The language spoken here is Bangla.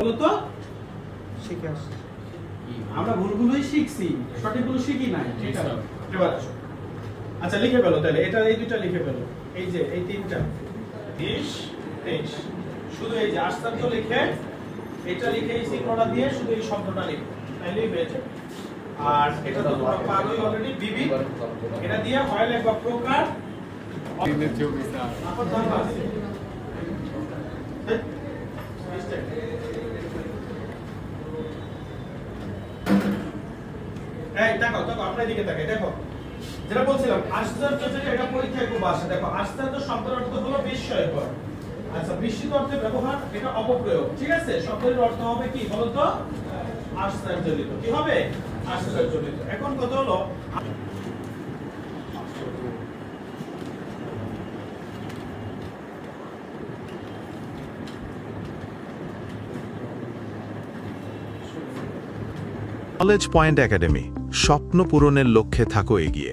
বলো তো শিখে আসছি। আমরা ভুলগুলোই শিখছি, সঠিকগুলো শিখি নাই। এটা এবার আসো। আচ্ছা লিখে ফেলো তাহলে, এটা এই দুইটা লিখে ফেলো। এই যে এই তিনটা 20 23 শুধু এই যে আস্তান্ত লিখে এটা লিখে এই চিহ্নটা দিয়ে শুধু এই শব্দটা লিখো, তাইলেই হয়ে যাবে। আর এটা তো তোমরা পারোই অলরেডি, বিবি এটা দিয়ে হয় লিখবা প্রকার আপন ধারণা আছে। এই দেখো দেখো আপনার দিকে তাকাই, দেখো যেটা বলছিলাম আশ্চর্য, যেটা এটা পরীক্ষায় খুব আসে। দেখো আশ্চর্য শব্দের অর্থ হলো বিস্ময়কর। আচ্ছা বিস্মিত অর্থে ব্যবহার, এটা অপপ্রয়োগ, ঠিক আছে। শব্দের অর্থ হবে কি বলতো? আশ্চর্যজনিত। কি হবে? আশ্চর্যজনিত। এখন কথা হলো নলেজ পয়েন্ট একাডেমি, স্বপ্ন পূরণের লক্ষ্যে থাকো এগিয়ে।